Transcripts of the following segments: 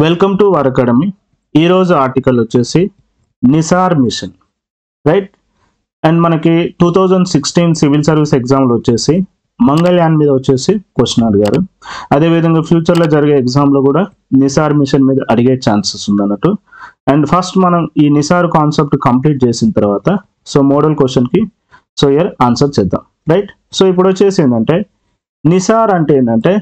Welcome to our academy. ఈరోజు article వచ్చేసి Nisar machine, right. And మనకి 2016 సివిల్ సర్వీస్ ఎగ్జామ్లో వచ్చేసి మంగళయాన్ మీద వచ్చేసి క్వశ్చన్ అడిగారు. అదేవిధంగా ఫ్యూచర్లో జరిగే ఎగ్జామ్లో కూడా నిసార్ మిషన్ మీద అడిగే ఛాన్సెస్ ఉందన్నట్టు. అండ్ ఫస్ట్ మనం ఈ నిసార్ కాన్సెప్ట్ కంప్లీట్ చేసిన తర్వాత సో మోడల్ క్వశ్చన్కి ఇయర్ ఆన్సర్ చేద్దాం, రైట్. సో ఇప్పుడు వచ్చేసి ఏంటంటే నిసార్ అంటే ఏంటంటే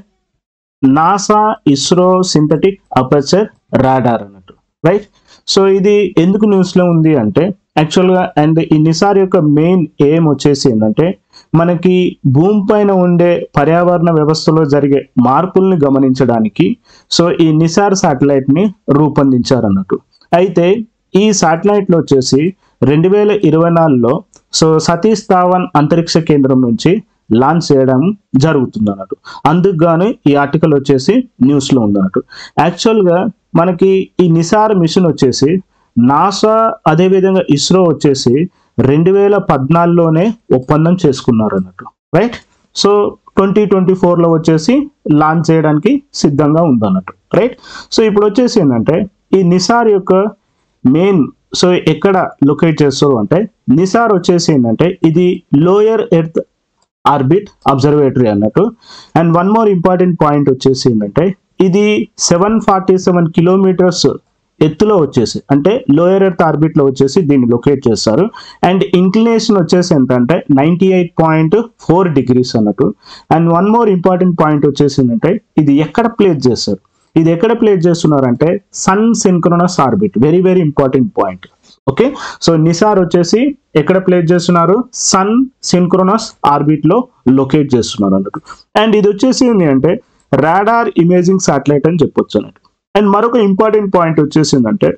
NASA ISRO synthetic aperture radar అన్నట్టు, రైట్. సో ఇది ఎందుకు న్యూస్లో ఉంది అంటే యాక్చువల్గా అండ్ ఈ నిసార్ యొక్క మెయిన్ ఎయిమ్ వచ్చేసి ఏంటంటే మనకి భూమి పైన ఉండే పర్యావరణ వ్యవస్థలో జరిగే మార్పుల్ని గమనించడానికి సో ఈ నిసార్ శాటిలైట్ని రూపొందించారన్నట్టు. అయితే ఈ శాటిలైట్లో వచ్చేసి 2024లో సో సతీష్ ధావన్ అంతరిక్ష కేంద్రం నుంచి లాంచ్ చేయడం జరుగుతుంది అన్నట్టు. అందుకు గాను ఈ ఆర్టికల్ వచ్చేసి న్యూస్లో ఉందన్నట్టు. యాక్చువల్గా మనకి ఈ నిసార్ మిషన్ వచ్చేసి నాసా అదేవిధంగా ఇస్రో వచ్చేసి 2014లోనే ఒప్పందం చేసుకున్నారు అన్నట్టు, రైట్. సో 2024లో వచ్చేసి లాంచ్ చేయడానికి సిద్ధంగా ఉందన్నట్టు, రైట్. సో ఇప్పుడు వచ్చేసి ఏంటంటే ఈ నిసార్ యొక్క మెయిన్ సో ఎక్కడ లొకేట్ చేస్తారు అంటే నిసార్ వచ్చేసి ఏంటంటే ఇది లోయర్ ఎర్త్ ఆర్బిట్ అబ్జర్వేటరీ అన్నట్టు. And one more important point వచ్చేసి ఏంటంటే ఇది 747 కిలోమీటర్స్ ఎత్తులో వచ్చేసి అంటే లోయర్ ఎర్త్ ఆర్బిట్లో వచ్చేసి దీన్ని లొకేట్ చేస్తారు. అండ్ ఇంక్లినేషన్ వచ్చేసి ఎంతంటే 98.4 degrees అన్నట్టు. And one more important point వచ్చేసి ఏంటంటే ఇది ఎక్కడ ప్లేస్ చేస్తారు, ఇది ఎక్కడ ప్లేస్ చేస్తున్నారంటే sun synchronous orbit, very very important point. Okay, so NISAR వచ్చేసి ఎక్కడ ప్లేస్ చేస్తున్నారు, సన్ సింక్రోనస్ ఆర్బిట్ లో లొకేట్ చేస్తున్నారు అన్నట్టు. అండ్ ఇది వచ్చేసి ఏంటి అంటే రాడార్ ఇమేజింగ్ శాటిలైట్ అని చెప్పొచ్చు అన్నట్టు. అండ్ మరొక ఇంపార్టెంట్ పాయింట్ వచ్చేసిందంటే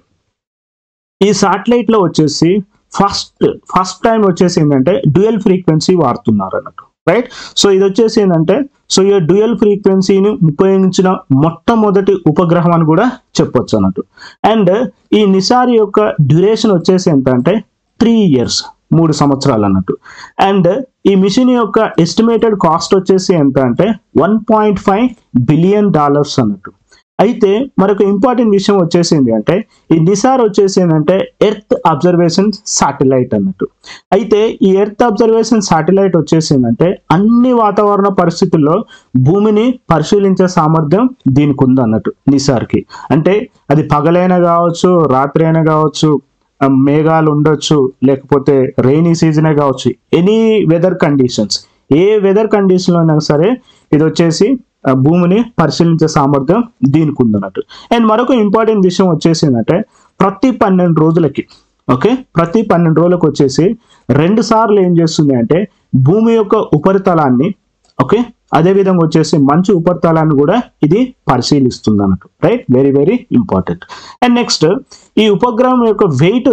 ఈ శాటిలైట్ లో వచ్చేసి ఫస్ట్ టైం వచ్చేసి ఏంటంటే డ్యూయల్ ఫ్రీక్వెన్సీ వాడుతున్నారు అన్నట్టు, రైట్. సో ఇది వచ్చేసి ఏంటంటే సో ఈ డ్యూయల్ ఫ్రీక్వెన్సీని ఉపయోగించిన మొట్టమొదటి ఉపగ్రహం అని కూడా చెప్పొచ్చు అన్నట్టు. అండ్ ఈ నిసార్ యొక్క డ్యూరేషన్ వచ్చేసి ఎంత అంటే 3 years, 3 సంవత్సరాలు అన్నట్టు. అండ్ ఈ మిషన్ యొక్క ఎస్టిమేటెడ్ కాస్ట్ వచ్చేసి ఎంత అంటే $1.5 billion అన్నట్టు. అయితే మరొక ఇంపార్టెంట్ విషయం వచ్చేసింది అంటే ఈ నిసార్ వచ్చేసి ఏంటంటే ఎర్త్ అబ్జర్వేషన్ శాటిలైట్ అన్నట్టు. అయితే ఈ ఎర్త్ అబ్జర్వేషన్ శాటిలైట్ వచ్చేసి ఏంటంటే అన్ని వాతావరణ పరిస్థితుల్లో భూమిని పరిశీలించే సామర్థ్యం దీనికి ఉంది అన్నట్టు నిసార్కి. అంటే అది పగలైనా కావచ్చు, రాత్రి అయినా కావచ్చు, మేఘాలు ఉండొచ్చు, లేకపోతే రెయినీ సీజనే కావచ్చు, ఎనీ వెదర్ కండిషన్స్, ఏ వెదర్ కండిషన్లో అయినా సరే ఇది వచ్చేసి భూమిని పరిశీలించే సామర్థ్యం దీనికి ఉందన్నట్టు. అండ్ మరొక ఇంపార్టెంట్ విషయం వచ్చేసి ఏంటంటే ప్రతి 12 రోజులకి ప్రతి 12 రోజులకు వచ్చేసి 2 సార్లు ఏం చేస్తుంది అంటే భూమి యొక్క ఉపరితలాన్ని అదేవిధంగా వచ్చేసి మంచు ఉపరితలాన్ని కూడా ఇది పరిశీలిస్తుంది అన్నట్టు, right. Very very important. And next ఈ ఉపగ్రహం యొక్క వెయిట్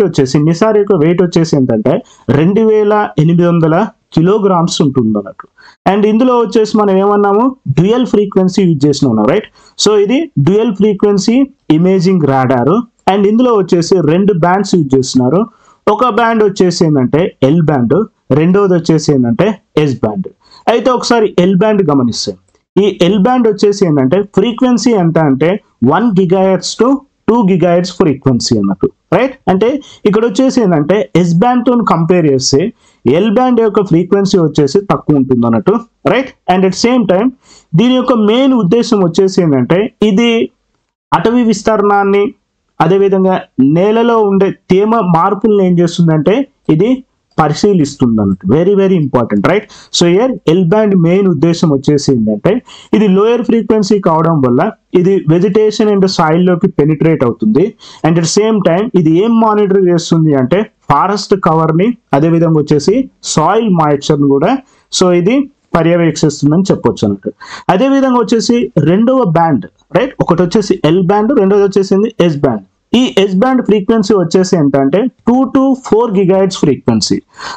వచ్చేసి నిసార్ యొక్క వెయిట్ వచ్చేసి ఏంటంటే 2800 kilograms ఉంటుంది అన్నట్టు. అండ్ ఇందులో వచ్చేసి మనం ఏమన్నాము, డ్యూయల్ ఫ్రీక్వెన్సీ యూజ్ చేసినాం, రైట్. సో ఇది డ్యూయల్ ఫ్రీక్వెన్సీ ఇమేజింగ్ రాడారు. అండ్ ఇందులో వచ్చేసి 2 బ్యాండ్స్ యూజ్ చేస్తున్నారు. ఒక బ్యాండ్ వచ్చేసి ఏంటంటే ఎల్ బ్యాండ్, రెండోది వచ్చేసి ఏంటంటే ఎస్ బ్యాండ్. అయితే ఒకసారి ఎల్ బ్యాండ్ గమనిస్తే ఈ ఎల్ బ్యాండ్ వచ్చేసి ఏంటంటే ఫ్రీక్వెన్సీ ఎంత అంటే 1 GHz to 2 GHz ఫ్రీక్వెన్సీ అన్నట్టు, రైట్. అంటే ఇక్కడ వచ్చేసి ఏంటంటే ఎస్ బ్యాండ్ తో కంపేర్ చేస్తే ఎల్ బ్యాండ్ యొక్క ఫ్రీక్వెన్సీ వచ్చేసి తక్కువ ఉంటుంది అన్నట్టు, right. And at same time దీని యొక్క మెయిన్ ఉద్దేశం వచ్చేసి ఏంటంటే ఇది అటవీ విస్తరణాన్ని అదేవిధంగా నేలలో ఉండే తేమ మార్పులను ఏం చేస్తుందంటే ఇది పరిశీలిస్తుంది అన్నట్టు, very very important, right. So year L band main ఉద్దేశం వచ్చేసి ఏంటంటే ఇది లోయర్ ఫ్రీక్వెన్సీ కావడం వల్ల ఇది వెజిటేషన్ అండ్ సాయిల్ లోకి పెనిట్రేట్ అవుతుంది. అండ్ అట్ సేమ్ టైం ఇది ఏం మానిటర్ చేస్తుంది అంటే ఫారెస్ట్ కవర్ ని అదేవిధంగా వచ్చేసి సాయిల్ మాయిశ్చర్ ని కూడా సో ఇది పర్యవేక్షిస్తుందని చెప్పొచ్చు అన్నట్టు. అదేవిధంగా వచ్చేసి రెండవ బ్యాండ్, రైట్, ఒకటి వచ్చేసి ఎల్ బ్యాండ్, రెండోది వచ్చేసింది ఎస్ బ్యాండ్. ఈ ఎస్ బ్యాండ్ ఫ్రీక్వెన్సీ వచ్చేసి ఎంత అంటే 2 to 4 GHz ఫ్రీక్వెన్సీ.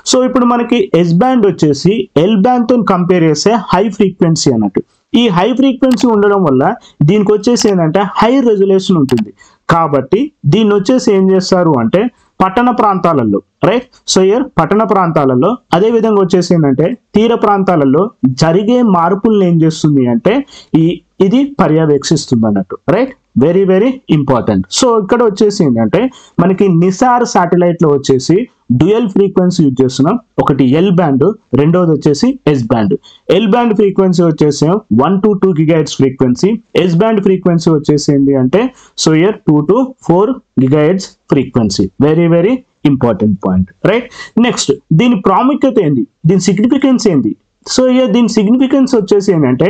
సో ఇప్పుడు మనకి ఎస్ బ్యాండ్ వచ్చేసి ఎల్ బ్యాండ్ తో కంపేర్ చేస్తే హై ఫ్రీక్వెన్సీ అన్నట్టు. ఈ హై ఫ్రీక్వెన్సీ ఉండడం వల్ల దీనికి వచ్చేసి ఏంటంటే హై రెజల్యూషన్ ఉంటుంది. కాబట్టి దీన్ని వచ్చేసి ఏం చేస్తారు అంటే పట్టణ ప్రాంతాలలో, రైట్. సో ఇయర్ పట్టణ ప్రాంతాలలో అదే విధంగా వచ్చేసి ఏంటంటే తీర ప్రాంతాలలో జరిగే మార్పులను ఏం చేస్తుంది అంటే ఈ ఇది పర్యవేక్షిస్తుంది అన్నట్టు, right? Very very important. So ఇక్కడ వచ్చేసి ఏంటంటే మనకి నిసార్ శాటిలైట్ లో వచ్చేసి డ్యూయల్ ఫ్రీక్వెన్సీ యూజ్ చేస్తున్నాం. ఒకటి ఎల్ బ్యాండ్, రెండోది వచ్చేసి S band. L band frequency వచ్చేసి 1 to 2 GHz frequency. Yes band frequency వచ్చేసి ఏంటి అంటే so year 2 to 4 GHz frequency. Very very important point, right? Next దీని ప్రాముఖ్యత ఏంది, దీని సిగ్నిఫికెన్స్ ఏంది? సో దీని సిగ్నిఫికెన్స్ వచ్చేసి ఏంటంటే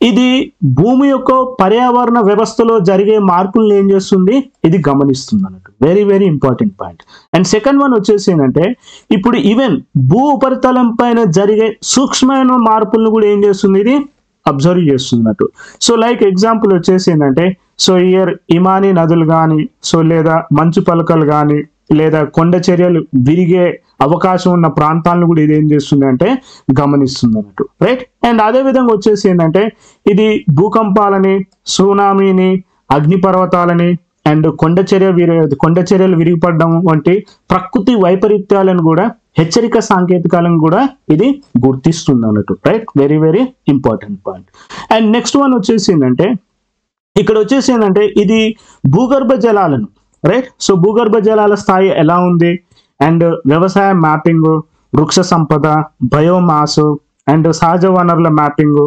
ఇది భూమి యొక్క పర్యావరణ వ్యవస్థలో జరిగే మార్పులను ఏం చేస్తుంది, ఇది గమనిస్తుంది అన్నట్టు. Very very important point. And second one వచ్చేసి ఏంటంటే ఇప్పుడు ఈవెన్ భూ ఉపరితలం పైన జరిగే సూక్ష్మమైన మార్పులను కూడా ఏం చేస్తుంది, ఇది అబ్జర్వ్ చేస్తున్నట్టు. సో లైక్ ఎగ్జాంపుల్ వచ్చేసి ఏంటంటే సో ఇయర్ ఇమానీ నదులు కానీ, సో లేదా మంచు పలకలు కానీ, లేదా కొండ చర్యలు విరిగే అవకాశం ఉన్న ప్రాంతాలను కూడా ఇది ఏం చేస్తుంది అంటే గమనిస్తుంది అన్నట్టు, రైట్? అండ్ అదే విధంగా వచ్చేసి ఏంటంటే ఇది భూకంపాలని, సునామీని, అగ్నిపర్వతాలని అండ్ కొండ చర్యలు విరిగిపడడం వంటి ప్రకృతి వైపరీత్యాలను కూడా హెచ్చరిక సాంకేతికాలను కూడా ఇది గుర్తిస్తుంది అన్నట్టు, right? Very very important point. And next one వచ్చేసి ఏంటంటే ఇక్కడ వచ్చేసి ఏంటంటే ఇది భూగర్భ జలాలను, రైట్? సో భూగర్భ జలాల స్థాయి ఎలా ఉంది అండ్ వ్యవసాయ మ్యాపింగ్, వృక్ష సంపద, బయోమాస్ అండ్ సహజ వనరుల మ్యాపింగ్,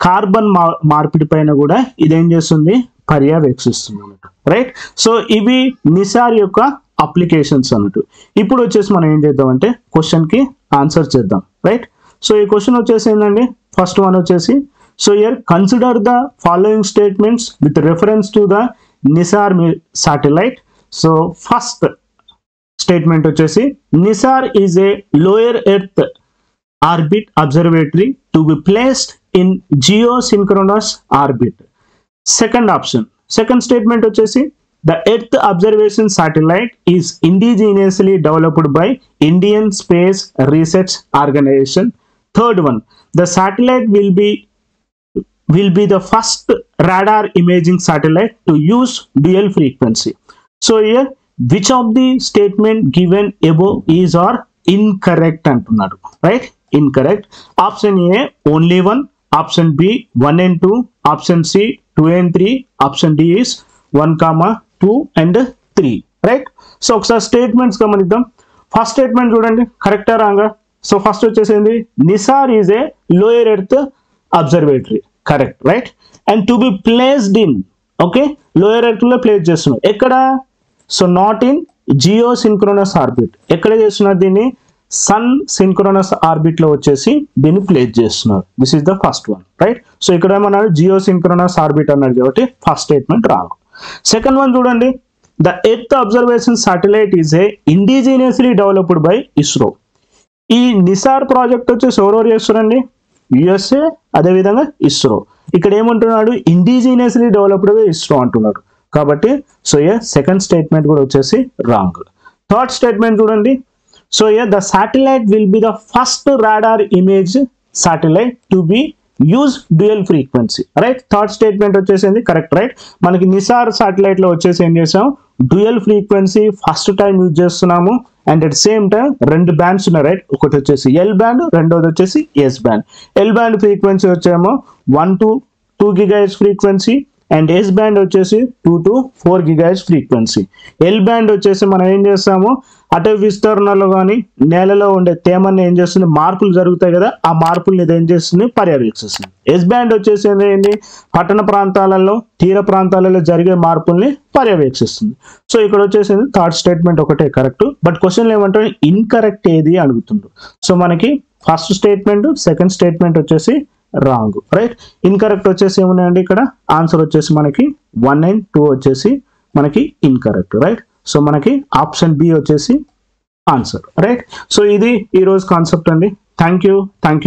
కార్బన్ మార్పిడి పైన కూడా ఇదేం చేస్తుంది, పర్యవేక్షిస్తుంది అన్నట్టు, రైట్? సో ఇవి నిసార్ యొక్క అప్లికేషన్స్ అన్నట్టు. ఇప్పుడు వచ్చేసి మనం ఏం చేద్దాం అంటే క్వశ్చన్ కి ఆన్సర్ చేద్దాం, రైట్? సో ఈ క్వశ్చన్ వచ్చేసి ఏంటండి, ఫస్ట్ వన్ వచ్చేసి so here consider the following statements with reference to the NISAR satellite. So first statement వచ్చేసి NISAR is a lower earth orbit observatory to be placed in geosynchronous orbit. Second option, second statement వచ్చేసి the earth observation satellite is indigenously developed by Indian space research organisation. Third one, the satellite will be the first radar imaging satellite to use dual frequency. So here which of the statement given above is or incorrect అంటున్నాడు, right? Incorrect. Option A only one, option B 1 and 2, option C 2 and 3, option D is 1, 2 and 3, right? So ఒకసారి statements గమనిద్దాం. First statement చూడండి, కరెక్టా రాంగా? So first వచ్చేసింది NISAR is a lower earth observatory, correct, right? And to be placed in, okay, lower earth లో place చేస్తున్నారు. ఎక్కడ? So not in geo synchronous orbit. ఎక్కడ చేస్తున్నారు దీన్ని? సన్ సింక్రోనస్ ఆర్బిట్ లో వచ్చేసి దీన్ని ప్లేస్ చేస్తున్నారు. This is the first one, right? So ఇక్కడ ఏమన్నారు, జియో సింక్రోనస్ ఆర్బిట్ అన్నారు కాబట్టి first statement wrong. Second one చూడండి, the earth observation satellite is a indigenously developed by ISRO. ఈ నిసార్ ప్రాజెక్ట్ వచ్చేసి ఎవరెవరు చేస్తారండి? యుఎస్ఏ, అదేవిధంగా ఇస్రో. ఇక్కడ ఏమంటున్నాడు, ఇండిజినియస్లీ డెవలప్డ్ బై ఇస్రో అంటున్నాడు కాబట్టి సో సెకండ్ స్టేట్మెంట్ కూడా వచ్చేసి రాంగ్. థర్డ్ స్టేట్మెంట్ చూడండి, so the satellite will be the first radar image satellite to be use dual frequency, right? Third statement వచ్చేసింది కరెక్ట్, రైట్? మనకి నిసార్ శాటిలైట్ లో వచ్చేసి ఏం చేసాం, dual frequency first time use చేస్తున్నాము. అండ్ అట్ సేమ్ టైం రెండు bands ఉన్నాయి, right? ఒకటి వచ్చేసి ఎల్ బ్యాండ్, రెండోది వచ్చేసి S band. L band frequency వచ్చేమో 1 to 2 GHz frequency and S band వచ్చేసి 2 to 4 GHz frequency. L band వచ్చేసి మనం ఏం చేస్తాము, అటవీ విస్తరణలో కానీ నేలలో ఉండే తేమని ఏం చేస్తుంది, మార్పులు జరుగుతాయి కదా, ఆ మార్పుల్ని ఇది ఏం చేస్తుంది, పర్యవేక్షిస్తుంది. ఎస్ బ్యాండ్ వచ్చేసి ఏంటి, పట్టణ ప్రాంతాలలో, తీర ప్రాంతాలలో జరిగే మార్పుల్ని పర్యవేక్షిస్తుంది. సో ఇక్కడ వచ్చేసింది థర్డ్ స్టేట్మెంట్ ఒకటే కరెక్ట్. బట్ క్వశ్చన్లు ఏమంటారు, ఇన్కరెక్ట్ ఏది అడుగుతుండ్రు. సో మనకి ఫస్ట్ స్టేట్మెంట్, సెకండ్ స్టేట్మెంట్ వచ్చేసి రాంగ్, రైట్? ఇన్కరెక్ట్ వచ్చేసి ఏమున్నాయండి, ఇక్కడ ఆన్సర్ వచ్చేసి మనకి 1 and 2 వచ్చేసి మనకి ఇన్కరెక్ట్, రైట్? సో మనకి ఆప్షన్ బి వచ్చేసి ఆన్సర్, రైట్? సో ఇది ఈరోజు కాన్సెప్ట్ అండి. Thank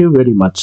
you very much.